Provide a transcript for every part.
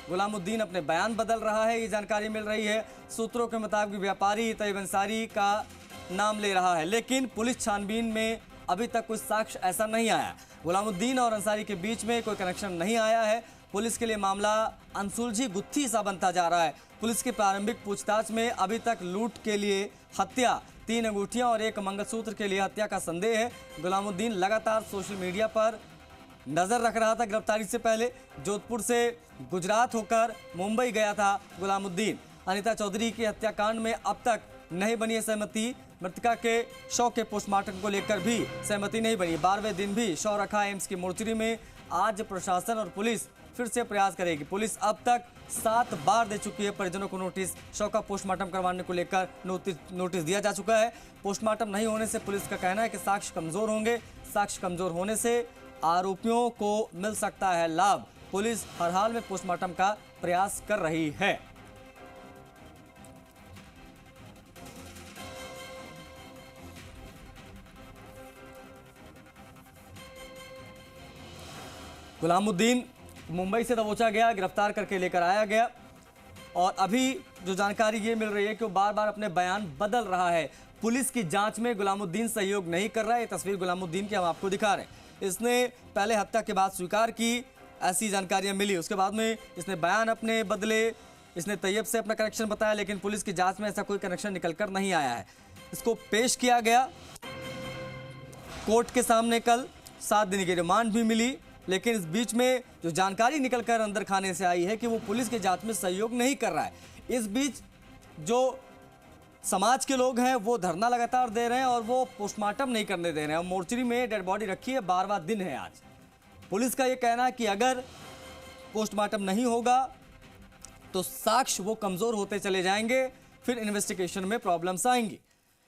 गुलामुद्दीन अपने बयान बदल रहा है, ये जानकारी मिल रही है। सूत्रों के मुताबिक व्यापारी तैयब अंसारी का नाम ले रहा है, लेकिन पुलिस छानबीन में अभी तक कुछ साक्ष्य ऐसा नहीं आया। गुलामुद्दीन और अंसारी के बीच में कोई कनेक्शन नहीं आया है। पुलिस के लिए मामला अनसुलझी गुत्थी सा बनता जा रहा है। पुलिस की प्रारंभिक पूछताछ में अभी तक लूट के लिए हत्या, 3 अंगूठियां और 1 मंगलसूत्र के लिए हत्या का संदेह है। गुलामुद्दीन लगातार सोशल मीडिया पर नजर रख रहा था। गिरफ्तारी से पहले जोधपुर से गुजरात होकर मुंबई गया था गुलामुद्दीन। अनीता चौधरी की हत्याकांड में अब तक नहीं बनी है सहमति। मृतका के शव के पोस्टमार्टम को लेकर भी सहमति नहीं बनी। 12वें दिन भी शव रखा एम्स की मोर्चरी में। आज प्रशासन और पुलिस फिर से प्रयास करेगी। पुलिस अब तक 7 बार दे चुकी है परिजनों को नोटिस। शव का पोस्टमार्टम करवाने को लेकर नोटिस दिया जा चुका है। पोस्टमार्टम नहीं होने से पुलिस का कहना है कि साक्ष्य कमजोर होंगे। साक्ष्य कमजोर होने से आरोपियों को मिल सकता है लाभ। पुलिस हर हाल में पोस्टमार्टम का प्रयास कर रही है। गुलामुद्दीन मुंबई से दबोचा गया, गिरफ्तार करके लेकर आया गया और अभी जो जानकारी ये मिल रही है कि वो बार बार अपने बयान बदल रहा है। पुलिस की जांच में गुलामुद्दीन सहयोग नहीं कर रहा है। ये तस्वीर गुलामुद्दीन की हम आपको दिखा रहे हैं। इसने पहले हत्या के बाद स्वीकार की, ऐसी जानकारियां मिली। उसके बाद में इसने बयान अपने बदले, इसने तैयब से अपना कनेक्शन बताया, लेकिन पुलिस की जांच में ऐसा कोई कनेक्शन निकलकर नहीं आया है। इसको पेश किया गया कोर्ट के सामने कल। 7 दिन की रिमांड भी मिली, लेकिन इस बीच में जो जानकारी निकलकर अंदर खाने से आई है कि वो पुलिस की जांच में सहयोग नहीं कर रहा है। इस बीच जो समाज के लोग हैं वो धरना लगातार दे रहे हैं और वो पोस्टमार्टम नहीं करने दे रहे हैं। मोर्चरी में डेड बॉडी रखी है, 12वां दिन है आज। पुलिस का ये कहना है कि अगर पोस्टमार्टम नहीं होगा तो साक्ष्य वो कमजोर होते चले जाएंगे, फिर इन्वेस्टिगेशन में प्रॉब्लम्स आएंगी।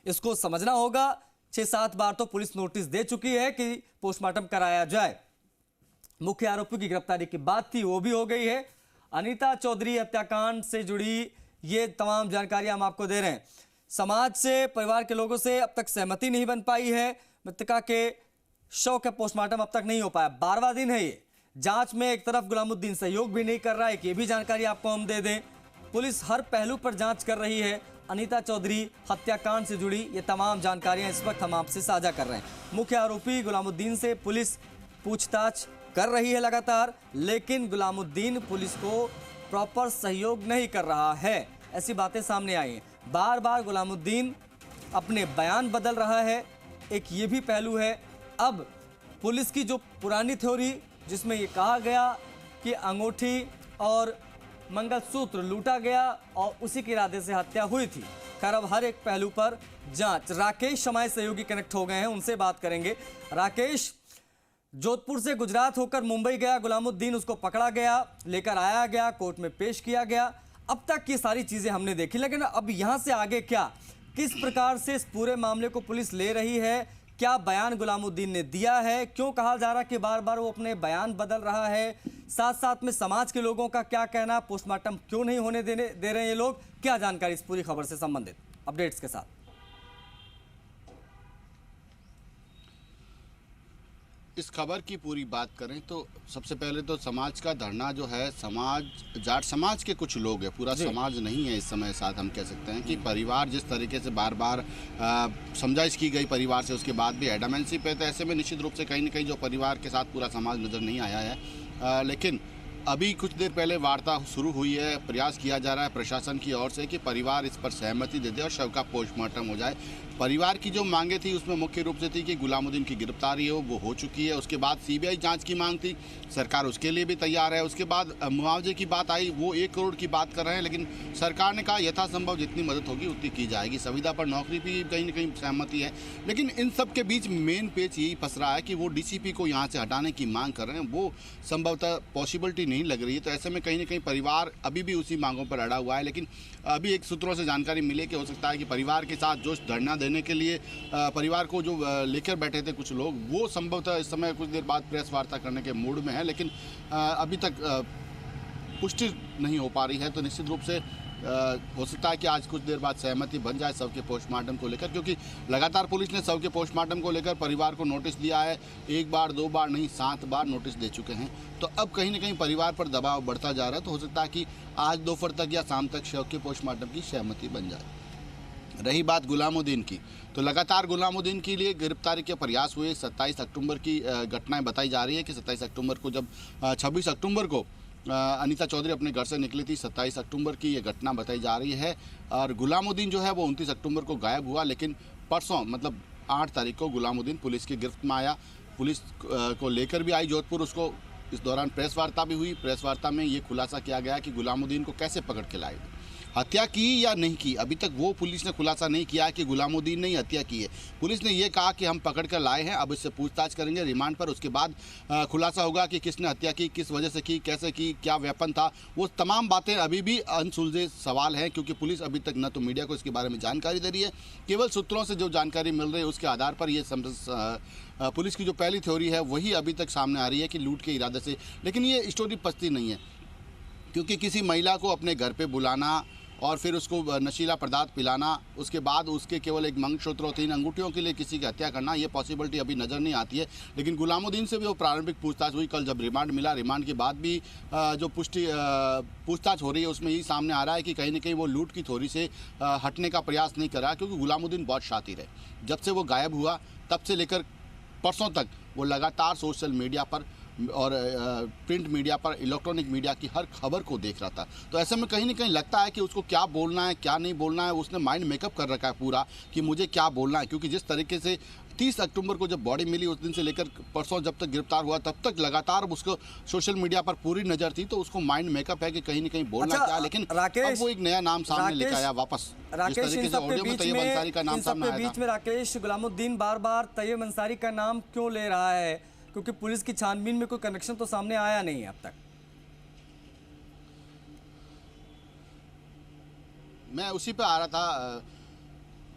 इसको समझना होगा। 6-7 बार तो पुलिस नोटिस दे चुकी है कि पोस्टमार्टम कराया जाए। मुख्य आरोपी की गिरफ्तारी की बात थी, वो भी हो गई है। अनीता चौधरी हत्याकांड से जुड़ी ये तमाम जानकारियां हम आपको दे रहे हैं। समाज से, परिवार के लोगों से अब तक सहमति नहीं बन पाई है। मृतका के शव का पोस्टमार्टम अब तक नहीं हो पाया। 12वां दिन है ये। जांच में एक तरफ गुलामुद्दीन सहयोग भी नहीं कर रहा है, ये भी जानकारी आपको हम दे दें। पुलिस हर पहलू पर जांच कर रही है। अनीता चौधरी हत्याकांड से जुड़ी ये तमाम जानकारियां इस वक्त हम आपसे साझा कर रहे हैं। मुख्य आरोपी गुलामुद्दीन से पुलिस पूछताछ कर रही है लगातार, लेकिन गुलामुद्दीन पुलिस को प्रॉपर सहयोग नहीं कर रहा है। ऐसी बातें सामने आई हैं। बार बार गुलामुद्दीन अपने बयान बदल रहा है। एक ये भी पहलू है। अब पुलिस की जो पुरानी थ्योरी जिसमें ये कहा गया कि अंगूठी और मंगलसूत्र लूटा गया और उसी के इरादे से हत्या हुई थी। खैर अब हर एक पहलू पर जांच। राकेश समाज सहयोगी कनेक्ट हो गए हैं, उनसे बात करेंगे। राकेश, जोधपुर से गुजरात होकर मुंबई गया गुलामुद्दीन, उसको पकड़ा गया, लेकर आया गया, कोर्ट में पेश किया गया। अब तक ये सारी चीजें हमने देखी, लेकिन अब यहां से आगे क्या, किस प्रकार से इस पूरे मामले को पुलिस ले रही है? क्या बयान गुलामुद्दीन ने दिया है? क्यों कहा जा रहा है कि बार बार वो अपने बयान बदल रहा है? साथ साथ में समाज के लोगों का क्या कहना, पोस्टमार्टम क्यों नहीं होने दे रहे हैं ये लोग? क्या जानकारी इस पूरी खबर से संबंधित अपडेट्स के साथ? इस खबर की पूरी बात करें तो सबसे पहले तो समाज का धरना जो है, जाट समाज के कुछ लोग हैं, पूरा समाज नहीं है इस समय साथ हम कह सकते हैं कि परिवार जिस तरीके से बार बार समझाइश की गई परिवार से, उसके बाद भी एडामेंसी पे, तो ऐसे में निश्चित रूप से कहीं ना कहीं जो परिवार के साथ पूरा समाज नज़र नहीं आया है। लेकिन अभी कुछ देर पहले वार्ता शुरू हुई है। प्रयास किया जा रहा है प्रशासन की ओर से कि परिवार इस पर सहमति दे दे और शव का पोस्टमार्टम हो जाए। परिवार की जो मांगे थी उसमें मुख्य रूप से थी कि गुलामुद्दीन की गिरफ्तारी वो हो चुकी है। उसके बाद सीबीआई जांच की मांग थी, सरकार उसके लिए भी तैयार है। उसके बाद मुआवजे की बात आई, वो 1 करोड़ की बात कर रहे हैं, लेकिन सरकार ने कहा यथासंभव जितनी मदद होगी उतनी की जाएगी। संविदा पर नौकरी भी कहीं ना कहीं सहमति है। लेकिन इन सब के बीच मेन पेच यही फंस रहा है कि वो डीसीपी को यहाँ से हटाने की मांग कर रहे हैं, वो संभवतः पॉसिबिलिटी नहीं लग रही है। तो ऐसे में कहीं ना कहीं परिवार अभी भी उसी मांगों पर अड़ा हुआ है। लेकिन अभी एक सूत्रों से जानकारी मिली कि हो सकता है कि परिवार के साथ जो धरना देने के लिए परिवार को जो लेकर बैठे थे कुछ लोग, वो संभवतः इस समय कुछ देर बाद प्रेस वार्ता करने के मूड में है, लेकिन अभी तक पुष्टि नहीं हो पा रही है। तो निश्चित रूप से हो सकता है कि आज कुछ देर बाद सहमति बन जाए शव के पोस्टमार्टम को लेकर, क्योंकि लगातार पुलिस ने शव के पोस्टमार्टम को लेकर परिवार को नोटिस दिया है। एक बार दो बार नहीं 7 बार नोटिस दे चुके हैं। तो अब कहीं ना कहीं परिवार पर दबाव बढ़ता जा रहा है। तो हो सकता है कि आज दोपहर तक या शाम तक शव के पोस्टमार्टम की सहमति बन जाए। रही बात गुलामुद्दीन की, तो लगातार गुलामुद्दीन के लिए गिरफ्तारी के प्रयास हुए। 27 अक्टूबर की घटनाएं बताई जा रही है कि 27 अक्टूबर को जब 26 अक्टूबर को अनीता चौधरी अपने घर से निकली थी। 27 अक्टूबर की ये घटना बताई जा रही है। और गुलामुद्दीन जो है वो 29 अक्टूबर को गायब हुआ, लेकिन परसों मतलब 8 तारीख को गुलामुद्दीन पुलिस की गिरफ्त में आया। पुलिस को लेकर भी आई जोधपुर। उसको इस दौरान प्रेस वार्ता भी हुई। प्रेस वार्ता में ये खुलासा किया गया कि गुलामुद्दीन को कैसे पकड़ के लाए, हत्या की या नहीं की। अभी तक वो पुलिस ने खुलासा नहीं किया कि गुलामुद्दीन ने ही हत्या की है। पुलिस ने ये कहा कि हम पकड़ कर लाए हैं, अब इससे पूछताछ करेंगे रिमांड पर। उसके बाद खुलासा होगा कि किसने हत्या की, किस वजह से की, कैसे की, क्या वेपन था। वो तमाम बातें अभी भी अनसुलझे सवाल हैं, क्योंकि पुलिस अभी तक न तो मीडिया को इसके बारे में जानकारी दे रही है। केवल सूत्रों से जो जानकारी मिल रही है उसके आधार पर ये पुलिस की जो पहली थ्योरी है वही अभी तक सामने आ रही है कि लूट के इरादे से। लेकिन ये स्टोरी पचती नहीं है, क्योंकि किसी महिला को अपने घर पे बुलाना और फिर उसको नशीला पदार्थ पिलाना, उसके बाद उसके केवल एक मंगलसूत्र और 3 अंगूठियों के लिए किसी की हत्या करना, ये पॉसिबिलिटी अभी नज़र नहीं आती है। लेकिन गुलामुद्दीन से भी वो प्रारंभिक पूछताछ हुई। कल जब रिमांड मिला, रिमांड के बाद भी जो पूछताछ हो रही है उसमें यही सामने आ रहा है कि कहीं ना कहीं वो लूट की थ्योरी से हटने का प्रयास नहीं कर रहा, क्योंकि गुलामुद्दीन बहुत शातिर है। जब से वो गायब हुआ तब से लेकर परसों तक वो लगातार सोशल मीडिया पर और प्रिंट मीडिया पर, इलेक्ट्रॉनिक मीडिया की हर खबर को देख रहा था। तो ऐसे में कहीं ना कहीं लगता है कि उसको क्या बोलना है क्या नहीं बोलना है, उसने माइंड मेकअप कर रखा है पूरा कि मुझे क्या बोलना है। क्योंकि जिस तरीके से 30 अक्टूबर को जब बॉडी मिली उस दिन से लेकर परसों जब तक गिरफ्तार हुआ तब तक लगातार उसको सोशल मीडिया पर पूरी नज़र थी। तो उसको माइंड मेकअप है कि कहीं ना कहीं बोलना क्या। लेकिन अब वो एक नया नाम सामने लेकर आया वापस। राकेश, इन सब के बीच में राकेश, गुलामुद्दीन बार बार तैयब अंसारी का नाम क्यों ले रहा है? क्योंकि पुलिस की छानबीन में कोई कनेक्शन तो सामने आया नहीं है अब तक। मैं उसी पे आ रहा था।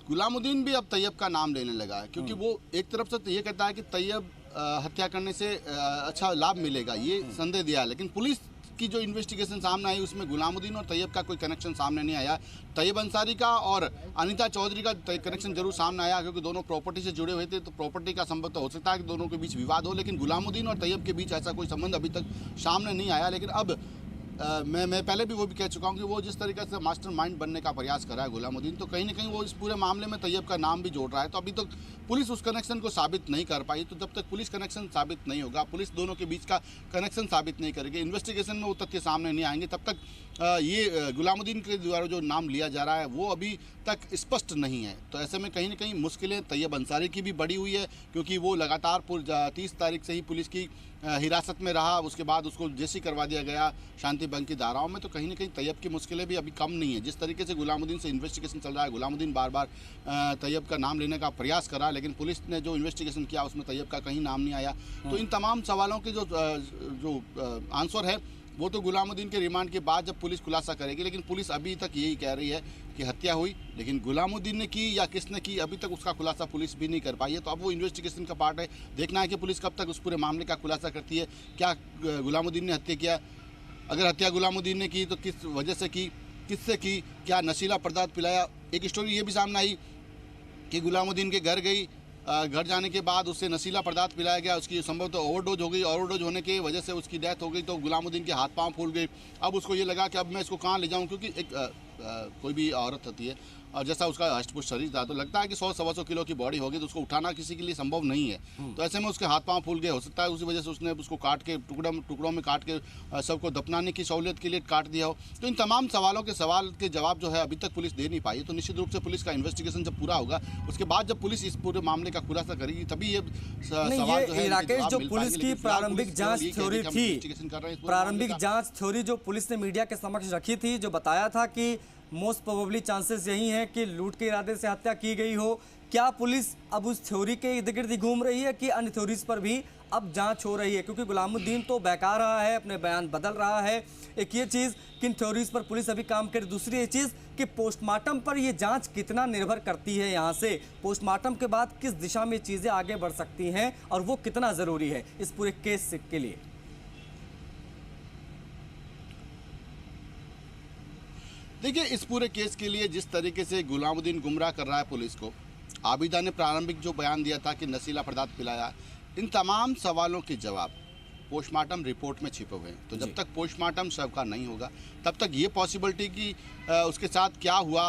गुलामुद्दीन भी अब तैयब का नाम लेने लगा है, क्योंकि वो एक तरफ से तो ये कहता है कि तैयब हत्या करने से अच्छा लाभ मिलेगा, ये संदेह दिया। लेकिन पुलिस की जो इन्वेस्टिगेशन सामने आई उसमें गुलामुद्दीन और तैयब का कोई कनेक्शन सामने नहीं आया। तैयब अंसारी का और अनीता चौधरी का कनेक्शन जरूर सामने आया, क्योंकि दोनों प्रॉपर्टी से जुड़े हुए थे। तो प्रॉपर्टी का संबंध तो हो सकता है कि दोनों के बीच विवाद हो, लेकिन गुलामुद्दीन और तैयब के बीच ऐसा कोई संबंध अभी तक सामने नहीं आया। लेकिन अब मैं पहले भी वो भी कह चुका हूँ कि वो जिस तरीके से मास्टरमाइंड बनने का प्रयास कर रहा है गुलामुद्दीन, तो कहीं ना कहीं वो इस पूरे मामले में तैयब का नाम भी जोड़ रहा है। तो अभी तक पुलिस उस कनेक्शन को साबित नहीं कर पाई। तो जब तक पुलिस कनेक्शन साबित नहीं होगा, पुलिस दोनों के बीच का कनेक्शन साबित नहीं करेगी, इन्वेस्टिगेशन में वो तथ्य सामने नहीं आएंगे, तब तक ये गुलामुद्दीन के द्वारा जो नाम लिया जा रहा है वो अभी तक स्पष्ट नहीं है। तो ऐसे में कहीं ना कहीं मुश्किलें तैयब अंसारी की भी बढ़ी हुई है, क्योंकि वो लगातार 30 तारीख से ही पुलिस की हिरासत में रहा। उसके बाद उसको जेसी करवा दिया गया शांति भंग की धाराओं में। तो कहीं ना कहीं तैयब की मुश्किलें भी अभी कम नहीं है। जिस तरीके से गुलामुद्दीन से इन्वेस्टिगेशन चल रहा है, गुलामुद्दीन बार बार तैयब का नाम लेने का प्रयास करा, लेकिन पुलिस ने जो इन्वेस्टिगेशन किया उसमें तैयब का कहीं नाम नहीं आया। तो इन तमाम सवालों के जो आंसर है वो तो गुलामुद्दीन के रिमांड के बाद जब पुलिस खुलासा करेगी। लेकिन पुलिस अभी तक यही कह रही है कि हत्या हुई, लेकिन गुलामुद्दीन ने की या किसने की अभी तक उसका खुलासा पुलिस भी नहीं कर पाई है। तो अब वो इन्वेस्टिगेशन का पार्ट है, देखना है कि पुलिस कब तक उस पूरे मामले का खुलासा करती है। क्या गुलामुद्दीन ने हत्या किया, अगर हत्या गुलामुद्दीन ने की तो किस वजह से की, किससे की, क्या नशीला पदार्थ पिलाया। एक स्टोरी ये भी सामने आई कि गुलामुद्दीन के घर गई, घर जाने के बाद उससे नशीला पदार्थ पिलाया गया, उसकी संभवतः ओवरडोज हो गई, ओवरडोज होने की वजह से उसकी डेथ हो गई। तो गुलामुद्दीन के हाथ पांव फूल गए। अब उसको ये लगा कि अब मैं इसको कहाँ ले जाऊँ, क्योंकि एक कोई भी औरत होती है और जैसा उसका हष्टपुष्ट शरीर था तो लगता है कि 100-125 किलो की बॉडी होगी तो उसको उठाना किसी के लिए संभव नहीं है। तो ऐसे में उसके हाथ पांव फूल गए। हो सकता है उसी वजह से उसने उसको काट के टुकड़ों में काट के सबको दफनाने की सहूलियत के लिए काट दिया हो। तो इन तमाम सवालों के सवाल के जवाब जो है अभी तक पुलिस दे नहीं पाई। तो निश्चित रूप से पुलिस का इन्वेस्टिगेशन जब पूरा होगा उसके बाद जब पुलिस इस पूरे मामले का खुलासा करेगी तभी ये सवाल जो है राकेश, जो पुलिस की प्रारंभिक जांच थ्योरी थी, प्रारंभिक जांच थ्योरी जो पुलिस ने मीडिया के समक्ष रखी थी, जो बताया था कि मोस्ट प्रोबेबली चांसेस यही हैं कि लूट के इरादे से हत्या की गई हो। क्या पुलिस अब उस थ्योरी के इर्द गिर्द घूम रही है कि अन्य थ्योरीज पर भी अब जांच हो रही है? क्योंकि गुलामुद्दीन तो बहका रहा है, अपने बयान बदल रहा है। एक ये चीज़ किन थ्योरीज पर पुलिस अभी काम करे, दूसरी ये चीज़ कि पोस्टमार्टम पर ये जांच कितना निर्भर करती है। यहाँ से पोस्टमार्टम के बाद किस दिशा में चीज़ें आगे बढ़ सकती हैं और वो कितना ज़रूरी है इस पूरे केस के लिए। देखिए, इस पूरे केस के लिए जिस तरीके से गुलामुद्दीन गुमराह कर रहा है पुलिस को, आबिदा ने प्रारंभिक जो बयान दिया था कि नशीला पदार्थ पिलाया, इन तमाम सवालों के जवाब पोस्टमार्टम रिपोर्ट में छिपे हुए हैं। तो जब तक पोस्टमार्टम शव का नहीं होगा तब तक ये पॉसिबिलिटी कि उसके साथ क्या हुआ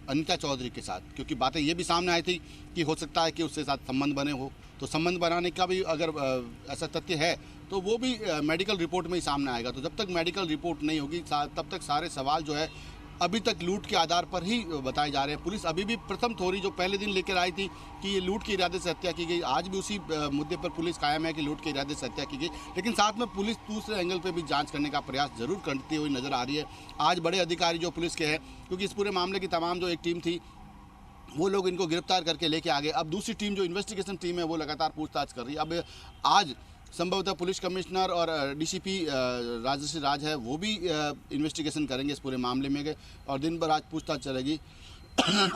अनीता चौधरी के साथ, क्योंकि बातें ये भी सामने आई थी कि हो सकता है कि उसके साथ संबंध बने हो, तो संबंध बनाने का भी अगर ऐसा तथ्य है तो वो भी मेडिकल रिपोर्ट में ही सामने आएगा। तो जब तक मेडिकल रिपोर्ट नहीं होगी तब तक सारे सवाल जो है अभी तक लूट के आधार पर ही बताए जा रहे हैं। पुलिस अभी भी प्रथम थोड़ी जो पहले दिन लेकर आई थी कि ये लूट के इरादे से हत्या की गई, आज भी उसी मुद्दे पर पुलिस कायम है कि लूट के इरादे से हत्या की गई, लेकिन साथ में पुलिस दूसरे एंगल पे भी जांच करने का प्रयास जरूर करती हुई नजर आ रही है। आज बड़े अधिकारी जो पुलिस के हैं, क्योंकि इस पूरे मामले की तमाम जो एक टीम थी वो लोग इनको गिरफ्तार करके लेके आ गए। अब दूसरी टीम जो इन्वेस्टिगेशन टीम है वो लगातार पूछताछ कर रही है। अब आज संभवतः पुलिस कमिश्नर और डीसीपी राजश्री राज है वो भी इन्वेस्टिगेशन करेंगे इस पूरे मामले में गए, और दिन भर आज पूछताछ चलेगी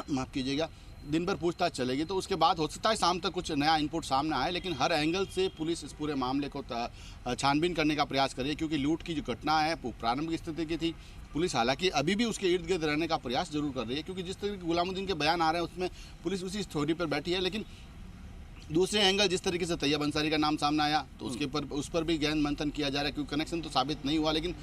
माफ़ कीजिएगा, दिन भर पूछताछ चलेगी। तो उसके बाद हो सकता है शाम तक कुछ नया इनपुट सामने आए, लेकिन हर एंगल से पुलिस इस पूरे मामले को छानबीन करने का प्रयास कर रही है, क्योंकि लूट की जो घटना है वो प्रारंभिक स्थिति की थी। पुलिस हालांकि अभी भी उसके इर्द गिर्द रहने का प्रयास जरूर कर रही है, क्योंकि जिस तरीके के गुलामुद्दीन के बयान आ रहे हैं उसमें पुलिस उसी स्टोरी पर बैठी है। लेकिन दूसरे एंगल जिस तरीके से तैयब अंसारी का नाम सामने आया तो उस पर भी गहन मंथन किया जा रहा है, क्योंकि कनेक्शन तो साबित नहीं हुआ। लेकिन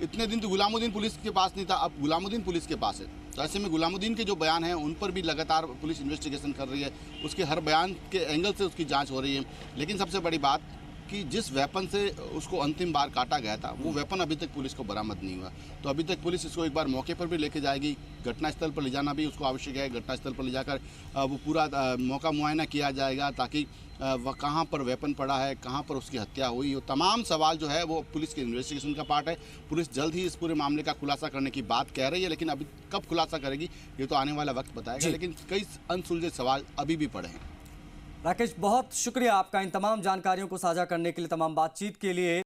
इतने दिन तो गुलामुद्दीन पुलिस के पास नहीं था, अब गुलामुद्दीन पुलिस के पास है। तो ऐसे में गुलामुद्दीन के जो बयान हैं उन पर भी लगातार पुलिस इन्वेस्टिगेशन कर रही है, उसके हर बयान के एंगल से उसकी जांच हो रही है। लेकिन सबसे बड़ी बात कि जिस वेपन से उसको अंतिम बार काटा गया था वो वेपन अभी तक पुलिस को बरामद नहीं हुआ। तो अभी तक पुलिस इसको एक बार मौके पर भी लेके जाएगी, घटनास्थल पर ले जाना भी उसको आवश्यक है। घटनास्थल पर ले जाकर वो पूरा मौका मुआयना किया जाएगा, ताकि वह कहाँ पर वेपन पड़ा है, कहाँ पर उसकी हत्या हुई हो, तमाम सवाल जो है वो पुलिस के इन्वेस्टिगेशन का पार्ट है। पुलिस जल्द ही इस पूरे मामले का खुलासा करने की बात कह रही है, लेकिन अभी कब खुलासा करेगी ये तो आने वाला वक्त बताएगा। लेकिन कई अनसुलझे सवाल अभी भी पड़े हैं। राकेश, बहुत शुक्रिया आपका इन तमाम जानकारियों को साझा करने के लिए, तमाम बातचीत के लिए।